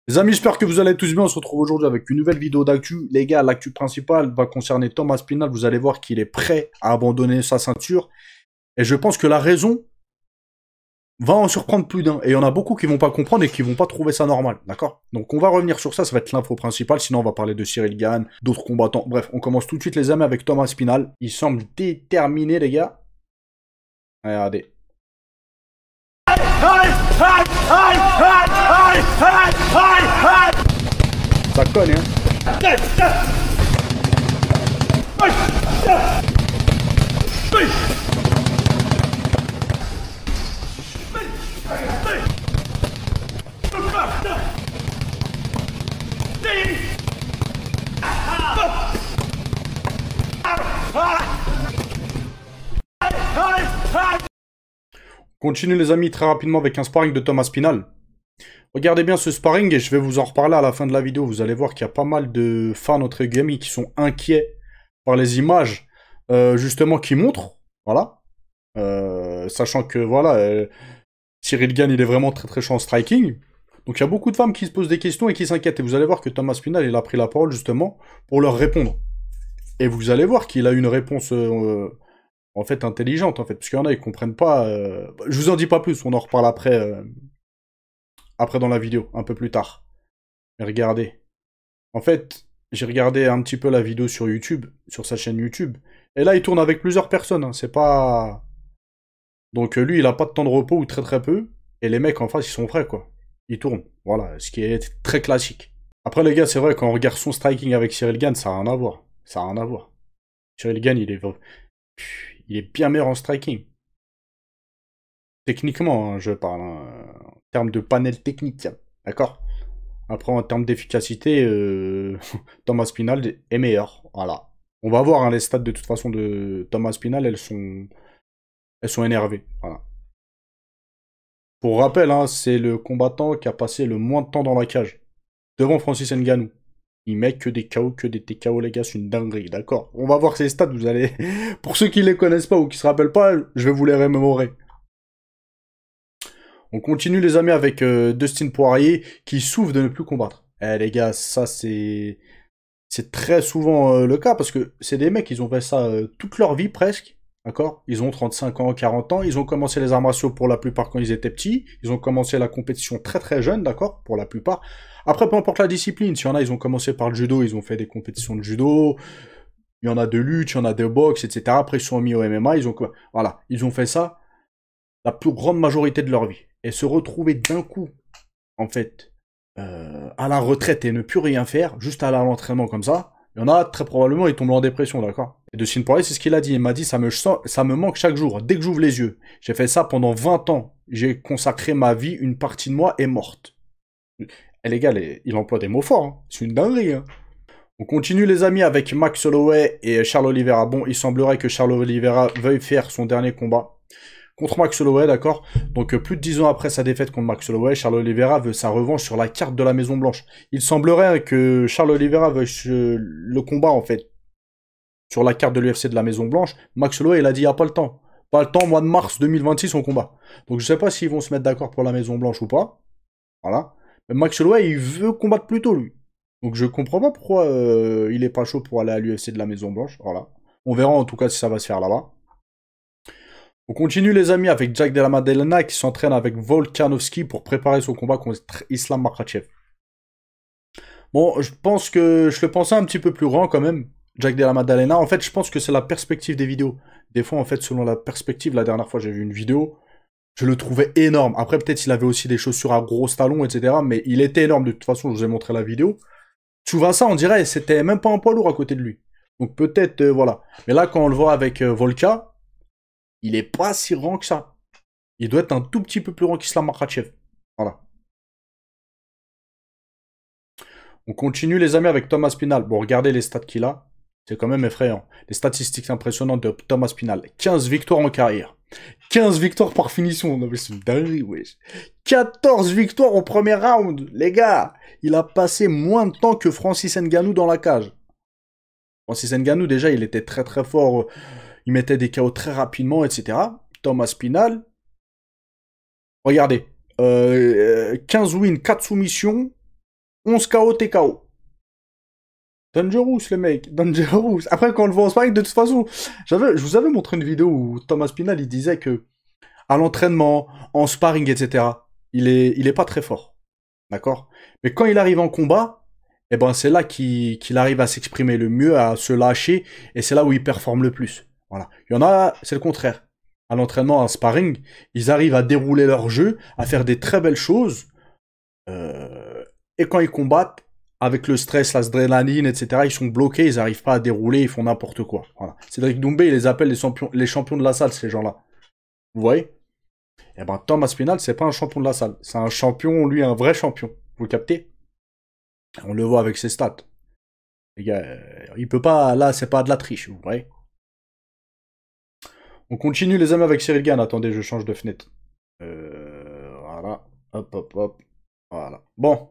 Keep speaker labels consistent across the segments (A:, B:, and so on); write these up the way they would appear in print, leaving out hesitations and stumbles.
A: Les amis, j'espère que vous allez tous bien. On se retrouve aujourd'hui avec une nouvelle vidéo d'actu. Les gars, l'actu principale va concerner Thomas Spinal. Vous allez voir qu'il est prêt à abandonner sa ceinture. Et je pense que la raison va en surprendre plus d'un. Et il y en a beaucoup qui vont pas comprendre et qui vont pas trouver ça normal. D'accord? Donc on va revenir sur ça. Ça va être l'info principale. Sinon, on va parler de Cyril Gane, d'autres combattants. Bref, on commence tout de suite les amis avec Thomas Spinal. Il semble déterminé, les gars. Regardez. Ça cogne, hein? Continue les amis très rapidement avec un sparring de Thomas Spinal. Regardez bien ce sparring et je vais vous en reparler à la fin de la vidéo. Vous allez voir qu'il y a pas mal de fans entre guillemets qui sont inquiets par les images justement qui montrent. Voilà. Sachant que voilà, Cyril Gane il est vraiment très très chaud en striking. Donc il y a beaucoup de femmes qui se posent des questions et qui s'inquiètent. Et vous allez voir que Thomas Spinal il a pris la parole justement pour leur répondre. Et vous allez voir qu'il a une réponse en fait intelligente en fait. Parce qu'il y en a ils comprennent pas. Je vous en dis pas plus, on en reparle après. Après dans la vidéo, un peu plus tard. Mais regardez. En fait, j'ai regardé un petit peu la vidéo sur YouTube, sur sa chaîne YouTube. Et là, il tourne avec plusieurs personnes. Hein, c'est pas... Donc lui, il a pas de temps de repos ou très très peu. Et les mecs en face, ils sont prêts, quoi. Ils tournent. Voilà, ce qui est très classique. Après, les gars, c'est vrai, quand on regarde son striking avec Cyril Gane, ça n'a rien à voir. Ça n'a rien à voir. Cyril Gane, il est bien meilleur en striking. Techniquement, hein, je parle. Hein, en termes de panel technique. D'accord? Après, en termes d'efficacité, Thomas Spinal est meilleur. Voilà. On va voir hein, les stats de toute façon de Thomas Spinal, elles sont énervées. Voilà. Pour rappel, hein, c'est le combattant qui a passé le moins de temps dans la cage. Devant Francis Ngannou. Il met que des KO, que des TKO, les gars, c'est une dinguerie, d'accord? On va voir ces stats, vous allez... Pour ceux qui les connaissent pas ou qui se rappellent pas, je vais vous les remémorer. On continue les amis avec Dustin Poirier qui souffre de ne plus combattre. Eh les gars, ça c'est très souvent le cas parce que c'est des mecs, ils ont fait ça toute leur vie presque, d'accord? Ils ont 35 ans, 40 ans, ils ont commencé les arts martiaux pour la plupart quand ils étaient petits, ils ont commencé la compétition très très jeune, d'accord? Pour la plupart. Après, peu importe la discipline, s'il y en a, ils ont commencé par le judo, ils ont fait des compétitions de judo, il y en a de lutte, il y en a de boxe, etc. Après, ils sont mis au MMA, voilà, ils ont fait ça la plus grande majorité de leur vie. Et se retrouver d'un coup, en fait, à la retraite et ne plus rien faire, juste aller à l'entraînement comme ça, il y en a très probablement, ils tombent en dépression, d'accord? Et Dustin Poirier, c'est ce qu'il a dit. Il m'a dit, ça me manque chaque jour, dès que j'ouvre les yeux. J'ai fait ça pendant 20 ans. J'ai consacré ma vie, une partie de moi est morte. Et les gars, il emploie des mots forts, hein. C'est une dinguerie, hein. On continue les amis avec Max Holloway et Charles Oliveira. Bon, il semblerait que Charles Oliveira veuille faire son dernier combat contre Max Holloway, d'accord? Donc plus de 10 ans après sa défaite contre Max Holloway, Charles Oliveira veut sa revanche sur la carte de la Maison Blanche. Il semblerait que Charles Oliveira veuille le combat en fait sur la carte de l'UFC de la Maison Blanche. Max Holloway, il a dit, il n'y a pas le temps. Pas le temps, mois de mars 2026, on combat. Donc je sais pas s'ils vont se mettre d'accord pour la Maison Blanche ou pas. Voilà. Mais Max Holloway, il veut combattre plus tôt, lui. Donc je comprends pas pourquoi il est pas chaud pour aller à l'UFC de la Maison Blanche. Voilà. On verra en tout cas si ça va se faire là-bas. On continue les amis avec Jack Della Maddalena qui s'entraîne avec Volkanovski pour préparer son combat contre Islam Makhachev. Bon, je pense que je le pensais un petit peu plus grand quand même, Jack Della Maddalena. En fait, je pense que c'est la perspective des vidéos. Des fois, en fait, selon la perspective, la dernière fois j'ai vu une vidéo, je le trouvais énorme. Après, peut-être il avait aussi des chaussures à gros talons, etc. Mais il était énorme. De toute façon, je vous ai montré la vidéo. Tu vois ça, on dirait c'était même pas un poids lourd à côté de lui. Donc peut-être, voilà. Mais là, quand on le voit avec Volka, il est pas si grand que ça. Il doit être un tout petit peu plus grand qu'Islam Makhachev. Voilà. On continue les amis avec Thomas Spinal. Bon, regardez les stats qu'il a. C'est quand même effrayant. Les statistiques impressionnantes de Thomas Spinal. 15 victoires en carrière. 15 victoires par finition. Non mais c'est une dinguerie, wesh. 14 victoires au premier round. Les gars, il a passé moins de temps que Francis Ngannou dans la cage. Francis Ngannou, déjà, il était très très fort. Il mettait des KO très rapidement, etc. Thomas Spinal, regardez. 15 wins, 4 soumissions. 11 KO, TKO. Dangerous, les mecs, dangerous. Après, quand on le voit en sparring, de toute façon, je vous avais montré une vidéo où Thomas Pinal, il disait que à l'entraînement, en sparring, etc., il est pas très fort. D'accord? Mais quand il arrive en combat, eh ben, c'est là qu'il arrive à s'exprimer le mieux, à se lâcher, et c'est là où il performe le plus. Voilà. Il y en a, c'est le contraire. À l'entraînement, en sparring, ils arrivent à dérouler leur jeu, à faire des très belles choses, et quand ils combattent, avec le stress, l'adrénaline, etc., ils sont bloqués, ils n'arrivent pas à dérouler, ils font n'importe quoi. Voilà. Cédric Doumbé, il les appelle les champions de la salle, ces gens-là. Vous voyez? Eh ben, Tom Aspinall, c'est pas un champion de la salle. C'est un champion, lui, un vrai champion. Vous captez? On le voit avec ses stats. Les gars, il peut pas, là, c'est pas de la triche, vous voyez? On continue, les amis, avec Cyril Gane. Attendez, je change de fenêtre. Voilà. Hop, hop, hop. Voilà. Bon.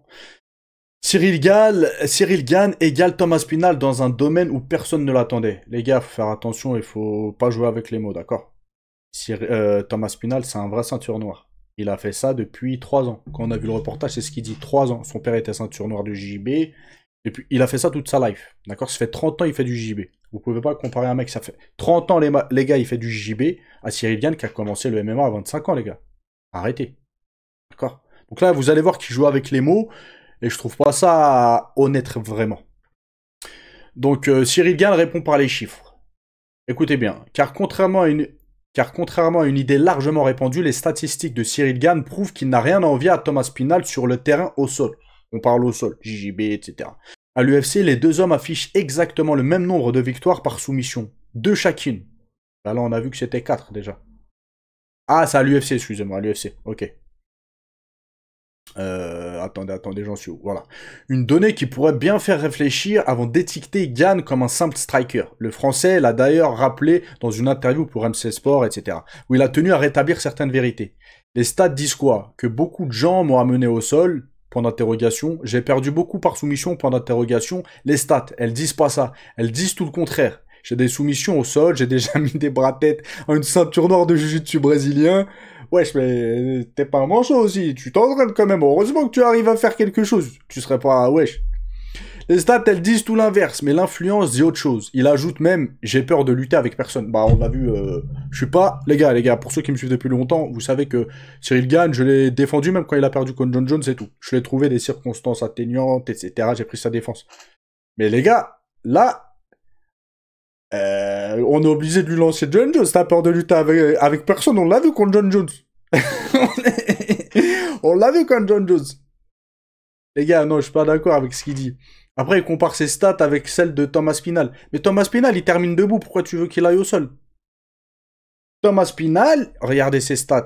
A: Cyril Gane égale Thomas Pinal dans un domaine où personne ne l'attendait. Les gars, faut faire attention, il faut pas jouer avec les mots, d'accord? Thomas Pinal, c'est un vrai ceinture noire. Il a fait ça depuis 3 ans. Quand on a vu le reportage, c'est ce qu'il dit. 3 ans. Son père était ceinture noire du JB. Et puis, il a fait ça toute sa life. D'accord? Ça fait 30 ans, il fait du JB. Vous pouvez pas comparer un mec, ça fait 30 ans, les gars, il fait du JB, à Cyril Gane qui a commencé le MMA à 25 ans, les gars. Arrêtez. D'accord? Donc là, vous allez voir qu'il joue avec les mots. Et je trouve pas ça honnête, vraiment. Donc, Cyril Gane répond par les chiffres. Écoutez bien, car contrairement à une idée largement répandue, les statistiques de Cyril Gane prouvent qu'il n'a rien à envier à Thomas Pinal sur le terrain au sol. On parle au sol, JJB, etc. À l'UFC, les deux hommes affichent exactement le même nombre de victoires par soumission. 2 chacune. Là, on a vu que c'était 4 déjà. Ah, c'est à l'UFC, excusez-moi, à l'UFC. Ok. Attendez, j'en suis où? Voilà. Une donnée qui pourrait bien faire réfléchir avant d'étiqueter Gane comme un simple striker. Le français l'a d'ailleurs rappelé dans une interview pour MC Sport, etc., où il a tenu à rétablir certaines vérités. Les stats disent quoi? Que beaucoup de gens m'ont amené au sol, point d'interrogation. J'ai perdu beaucoup par soumission, point d'interrogation. Les stats, elles disent pas ça. Elles disent tout le contraire. J'ai des soumissions au sol, j'ai déjà mis des bras-têtes en une ceinture noire de jiu-jitsu brésilien. Wesh, mais t'es pas un manchot aussi, tu t'entraînes quand même. Heureusement que tu arrives à faire quelque chose. Tu serais pas... Wesh. Les stats, elles disent tout l'inverse, mais l'influence dit autre chose. Il ajoute même, j'ai peur de lutter avec personne. Bah, on l'a vu, je suis pas... Les gars, pour ceux qui me suivent depuis longtemps, vous savez que Cyril Gane, je l'ai défendu même quand il a perdu contre John Jones et tout. Je l'ai trouvé des circonstances atteignantes, etc. J'ai pris sa défense. Mais les gars, là... on est obligé de lui lancer John Jones. T'as peur de lutter avec personne. On l'a vu contre John Jones. On l'a vu contre John Jones. Les gars, non, je suis pas d'accord avec ce qu'il dit. Après, il compare ses stats avec celles de Thomas Pinal. Mais Thomas Pinal, il termine debout. Pourquoi tu veux qu'il aille au sol? Thomas Pinal, regardez ses stats.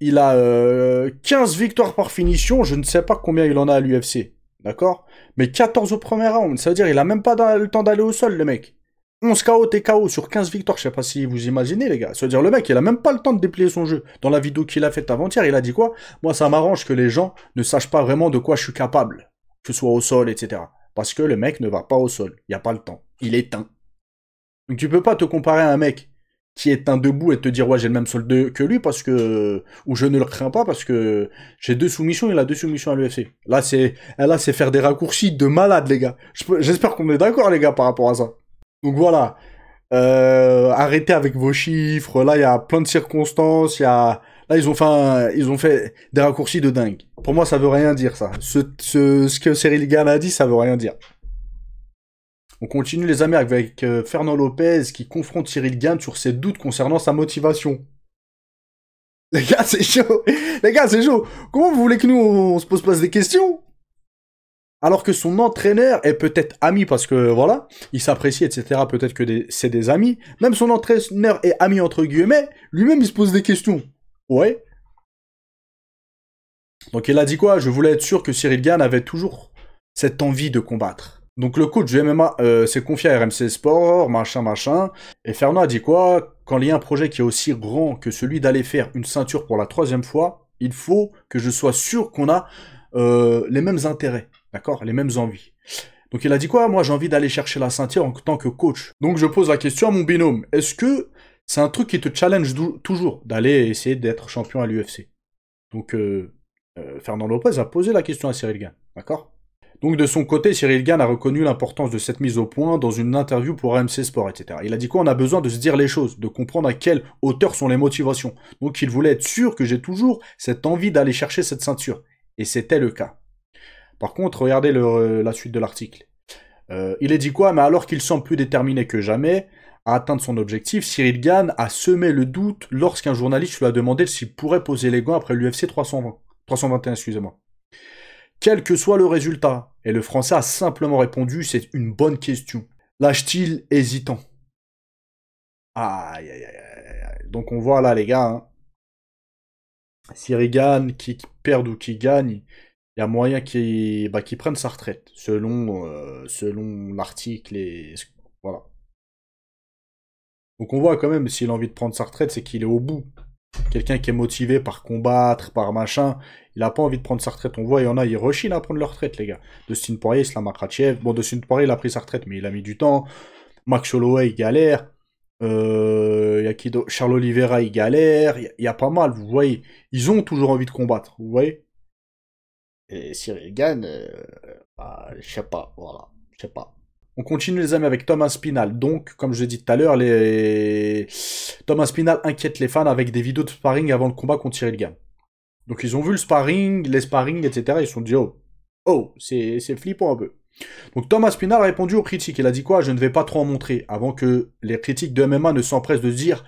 A: Il a 15 victoires par finition. Je ne sais pas combien il en a à l'UFC. D'accord? Mais 14 au premier round. Ça veut dire qu'il a même pas le temps d'aller au sol, le mec. 11 KO, TKO sur 15 victoires, je sais pas si vous imaginez, les gars. Ça veut dire le mec, il a même pas le temps de déplier son jeu. Dans la vidéo qu'il a faite avant-hier, il a dit quoi? Moi, ça m'arrange que les gens ne sachent pas vraiment de quoi je suis capable. Que ce soit au sol, etc. Parce que le mec ne va pas au sol. Il n'y a pas le temps. Il est éteint. Donc tu peux pas te comparer à un mec qui est éteint debout et te dire ouais j'ai le même sol que lui parce que ou je ne le crains pas parce que j'ai 2 soumissions, il a 2 soumissions à l'UFC. Là c'est faire des raccourcis de malade les gars. J'espère qu'on est d'accord les gars par rapport à ça. Donc voilà, arrêtez avec vos chiffres. Là, il y a plein de circonstances. Là, ils ont fait des raccourcis de dingue. Pour moi, ça veut rien dire ça. Ce que Cyril Gane a dit, ça veut rien dire. On continue les amis avec Fernand Lopez qui confronte Cyril Gane sur ses doutes concernant sa motivation. Les gars, c'est chaud. Les gars, c'est chaud. Comment vous voulez que nous on se pose pas des questions? Alors que son entraîneur est peut-être ami parce que, voilà, il s'apprécie, etc. Peut-être que c'est des amis. Même son entraîneur est ami, entre guillemets. Lui-même, il se pose des questions. Ouais. Donc, il a dit quoi? Je voulais être sûr que Cyril Gane avait toujours cette envie de combattre. Donc, le coach du MMA s'est confié à RMC Sport, machin. Et Fernand a dit quoi? Quand il y a un projet qui est aussi grand que celui d'aller faire une ceinture pour la 3e fois, il faut que je sois sûr qu'on a les mêmes intérêts. D'accord? Les mêmes envies. Donc il a dit quoi? Moi j'ai envie d'aller chercher la ceinture en tant que coach. Donc je pose la question à mon binôme. Est-ce que c'est un truc qui te challenge toujours d'aller essayer d'être champion à l'UFC? Donc Fernand Lopez a posé la question à Cyril Gane. D'accord? Donc de son côté, Cyril Gann a reconnu l'importance de cette mise au point dans une interview pour AMC Sport, etc. Il a dit quoi? On a besoin de se dire les choses, de comprendre à quelle hauteur sont les motivations. Donc il voulait être sûr que j'ai toujours cette envie d'aller chercher cette ceinture. Et c'était le cas. Par contre, regardez la suite de l'article. Il est dit quoi? Mais alors qu'il semble plus déterminé que jamais à atteindre son objectif, Cyril Gann a semé le doute lorsqu'un journaliste lui a demandé s'il pourrait poser les gants après l'UFC 321, excusez-moi. Quel que soit le résultat. Et le Français a simplement répondu, c'est une bonne question. Lâche-t-il hésitant? Aïe, aïe, aïe, aïe. Donc on voit là les gars, hein, Cyril Gann, qui perd ou qui gagne, il y a moyen qu'il prenne sa retraite, selon l'article et... Voilà. Donc on voit quand même, s'il a envie de prendre sa retraite, c'est qu'il est au bout. Quelqu'un qui est motivé par combattre, par machin, il a pas envie de prendre sa retraite. On voit, il y en a, ils rechignent à prendre leur retraite, les gars. Dustin Poirier, Islam Makhachev. Bon, Dustin Poirier, il a pris sa retraite, mais il a mis du temps. Max Holloway, il galère. Y a qui Charles Oliveira, il galère. Il y a pas mal, vous voyez. Ils ont toujours envie de combattre, vous voyez. Et Cyril Gann, je sais pas, voilà, je sais pas. On continue les amis avec Thomas Spinal. Donc, comme je l'ai dit tout à l'heure, Thomas Spinal inquiète les fans avec des vidéos de sparring avant le combat contre Cyril Gann. Donc ils ont vu le sparring, les sparring, etc. Ils se sont dit, oh, c'est flippant un peu. Donc Thomas Spinal a répondu aux critiques. Il a dit quoi? Je ne vais pas trop en montrer. Avant que les critiques de MMA ne s'empressent de dire,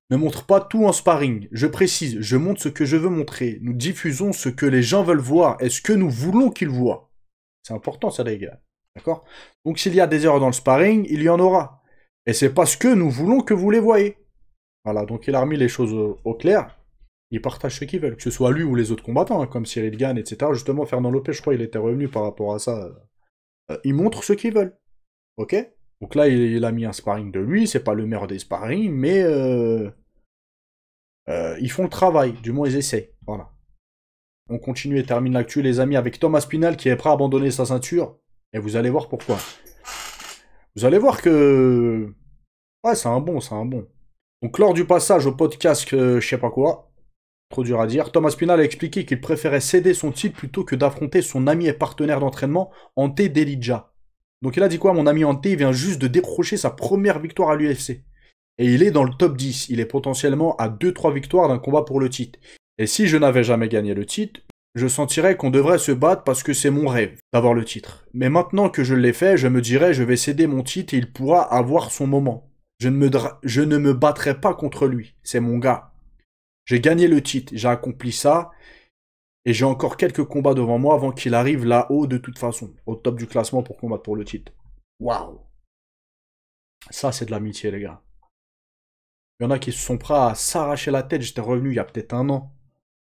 A: ne montre pas tout en sparring. Je précise, je montre ce que je veux montrer. Nous diffusons ce que les gens veulent voir et ce que nous voulons qu'ils voient. C'est important ça les gars. D'accord? Donc s'il y a des erreurs dans le sparring, il y en aura. Et c'est parce que nous voulons que vous les voyez. Voilà, donc il a remis les choses au clair. Ils partagent ce qu'ils veulent, que ce soit lui ou les autres combattants, hein, comme Cyril Gann, etc. Justement, Fernand Lopez, je crois, il était revenu par rapport à ça. Ils montrent ce qu'ils veulent. Ok? Donc là, il a mis un sparring de lui, c'est pas le meilleur des sparring, mais ils font le travail, du moins ils essayent. Voilà. On continue et termine l'actu, les amis, avec Thomas Spinal qui est prêt à abandonner sa ceinture. Et vous allez voir pourquoi. Vous allez voir que... Ouais, c'est un bon, c'est un bon. Donc lors du passage au podcast, je sais pas quoi, trop dur à dire, Thomas Spinal a expliqué qu'il préférait céder son titre plutôt que d'affronter son ami et partenaire d'entraînement, Ante Delija. Donc il a dit quoi? Mon ami Ante vient juste de décrocher sa première victoire à l'UFC. Et il est dans le top 10. Il est potentiellement à 2-3 victoires d'un combat pour le titre. Et si je n'avais jamais gagné le titre, je sentirais qu'on devrait se battre parce que c'est mon rêve d'avoir le titre. Mais maintenant que je l'ai fait, je me dirais je vais céder mon titre et il pourra avoir son moment. Je ne me battrai pas contre lui. C'est mon gars. J'ai gagné le titre, j'ai accompli ça. Et j'ai encore quelques combats devant moi avant qu'il arrive là-haut de toute façon. Au top du classement pour combattre pour le titre. Waouh. Ça c'est de l'amitié les gars. Il y en a qui se sont prêts à s'arracher la tête. J'étais revenu il y a peut-être un an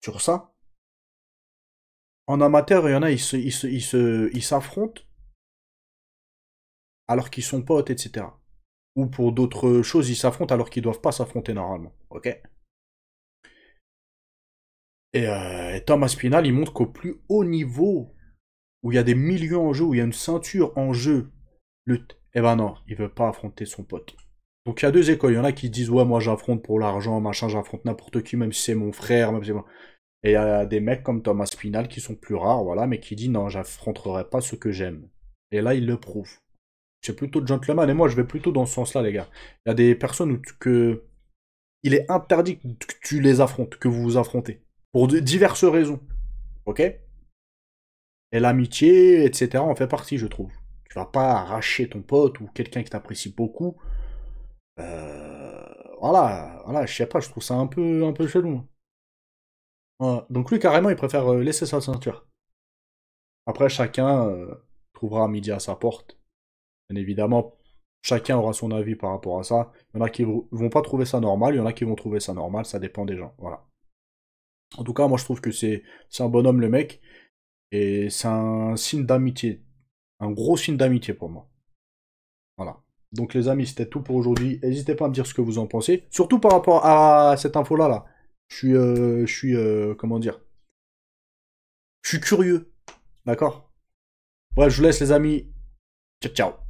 A: sur ça. En amateur, il y en a, ils s'affrontent alors qu'ils sont potes, etc. Ou pour d'autres choses, ils s'affrontent alors qu'ils doivent pas s'affronter normalement. Ok? Et Thomas Spinal, il montre qu'au plus haut niveau, où il y a des millions en jeu, où il y a une ceinture en jeu, eh ben non, il veut pas affronter son pote. Donc il y a deux écoles. Il y en a qui disent ouais, moi j'affronte pour l'argent, machin, j'affronte n'importe qui, même si c'est mon frère, même si c'est moi. Et il y a des mecs comme Thomas Spinal qui sont plus rares, voilà, mais qui disent non, j'affronterai pas ce que j'aime. Et là, il le prouve. C'est plutôt gentleman, et moi je vais plutôt dans ce sens-là, les gars. Il y a des personnes que il est interdit que tu les affrontes, que vous vous affrontez. Pour diverses raisons. Ok? Et l'amitié, etc., en fait partie, je trouve. Tu vas pas arracher ton pote ou quelqu'un qui t'apprécie beaucoup. Voilà, je sais pas, je trouve ça un peu chelou. Hein. Voilà. Donc lui, carrément, il préfère laisser sa ceinture. Après, chacun trouvera midi à sa porte. Bien évidemment, chacun aura son avis par rapport à ça. Il y en a qui vont pas trouver ça normal, il y en a qui vont trouver ça normal, ça dépend des gens. Voilà. En tout cas, moi je trouve que c'est un bonhomme le mec. Et c'est un signe d'amitié. Un gros signe d'amitié pour moi. Voilà. Donc les amis, c'était tout pour aujourd'hui. N'hésitez pas à me dire ce que vous en pensez. Surtout par rapport à cette info-là. Là. Comment dire? Je suis curieux. D'accord? Ouais, je vous laisse les amis. Ciao, ciao.